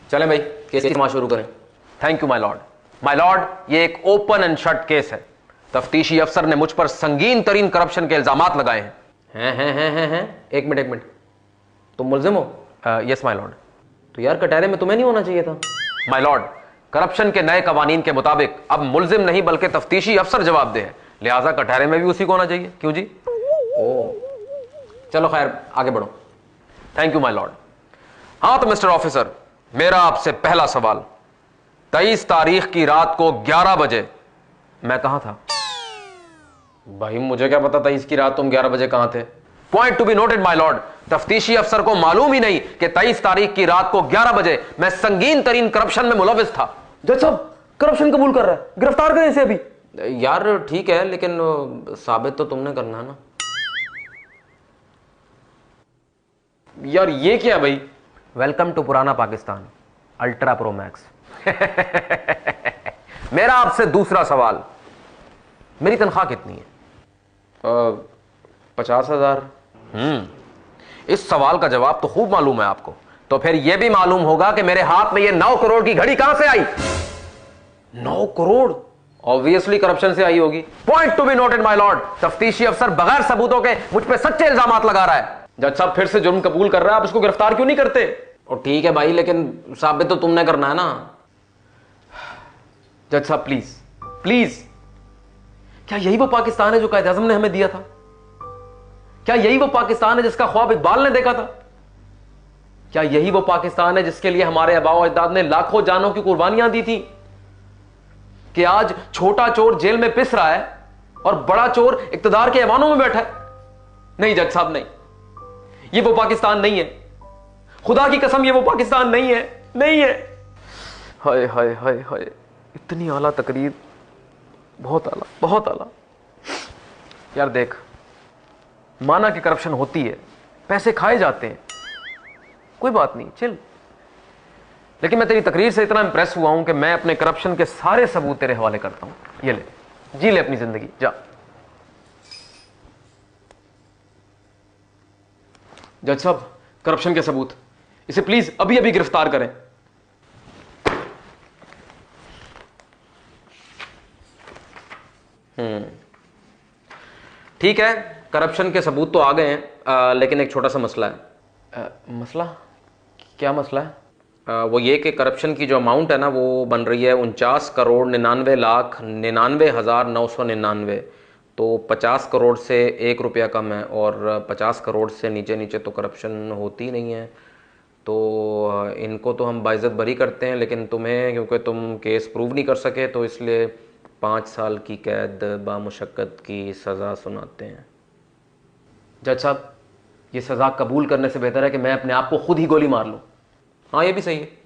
चलें भाई, केस की समाअत शुरू करें। Thank you my Lord. My Lord, ये एक ओपन एंड शट केस है। तफ्तीशी अफसर ने मुझ पर संगीन तरीन करप्शन के इल्जामात लगाए हैं। एक मिनट, तुम मुल्जिम हो? Yes my Lord. तो यार कटहरे में तुम्हें नहीं होना चाहिए था। माय लॉर्ड, करप्शन के नए कवानीन के मुताबिक अब मुल्जिम नहीं बल्कि तफ्तीशी अफसर जवाबदेह है, लिहाजा कटहरे में भी उसी को होना चाहिए। क्यों जी? ओ चलो खैर, आगे बढ़ो। Thank you my Lord. हां तो मिस्टर ऑफिसर, मेरा आपसे पहला सवाल, 23 तारीख की रात को 11 बजे मैं कहां था? भाई मुझे क्या पता 23 की रात तुम 11 बजे कहां थे? Point to be noted my lord, तफ्तीशी अफसर को मालूम ही नहीं कि 23 तारीख की रात को 11 बजे मैं संगीन तरीन करप्शन में मुलविस था। जज साहब, करप्शन कबूल कर रहा है, गिरफ्तार करें इसे अभी। यार ठीक है, लेकिन साबित तो तुमने करना है ना। यार ये क्या भाई? वेलकम टू पुराना पाकिस्तान अल्ट्रा प्रो मैक्स। मेरा आपसे दूसरा सवाल, मेरी तनख्वाह कितनी है? 50,000। इस सवाल का जवाब तो खूब मालूम है आपको, तो फिर यह भी मालूम होगा कि मेरे हाथ में यह 9 करोड़ की घड़ी कहां से आई? 9 करोड़ ऑब्वियसली करप्शन से आई होगी। Point to be noted my lord, तफ्तीशी अफसर बगैर सबूतों के मुझ पे सच्चे इल्जामात लगा रहा है। जज साहब फिर से जुर्म कबूल कर रहा है, आप उसको गिरफ्तार क्यों नहीं करते? और ठीक है भाई, लेकिन साबित तो तुमने करना है ना। जज साहब प्लीज प्लीज, क्या यही वो पाकिस्तान है जो कायद आज़म ने हमें दिया था? क्या यही वो पाकिस्तान है जिसका ख्वाब इकबाल ने देखा था? क्या यही वो पाकिस्तान है जिसके लिए हमारे आबाओ अजदाद ने लाखों जानों की कुर्बानियां दी थी? कि आज छोटा चोर जेल में पिस रहा है और बड़ा चोर इक्तदार के ऐवानों में बैठा है? नहीं जज साहब, नहीं, ये वो पाकिस्तान नहीं है। खुदा की कसम ये वो पाकिस्तान नहीं है, नहीं है। हाय हाय हाय हाय, इतनी आला तकरीर, बहुत आला, बहुत आला। यार देख, माना कि करप्शन होती है, पैसे खाए जाते हैं, कोई बात नहीं, चिल। लेकिन मैं तेरी तकरीर से इतना इंप्रेस हुआ हूं कि मैं अपने करप्शन के सारे सबूत तेरे हवाले करता हूं। ये ले, जी ले अपनी जिंदगी, जा। जज साहब, करप्शन के सबूत, इसे प्लीज अभी अभी गिरफ्तार करें। ठीक है, करप्शन के सबूत तो आ गए हैं, लेकिन एक छोटा सा मसला है। मसला? क्या मसला है? वो ये कि करप्शन की जो अमाउंट है ना, वो बन रही है 49,99,99,999। तो 50 करोड़ से 1 रुपया कम है, और 50 करोड़ से नीचे नीचे तो करप्शन होती नहीं है। तो इनको तो हम बाइज्जत बरी करते हैं, लेकिन तुम्हें, क्योंकि तुम केस प्रूव नहीं कर सके, तो इसलिए 5 साल की कैद बामुशक्कत की सज़ा सुनाते हैं। जज साहब, ये सज़ा कबूल करने से बेहतर है कि मैं अपने आप को खुद ही गोली मार लूँ। हाँ ये भी सही है।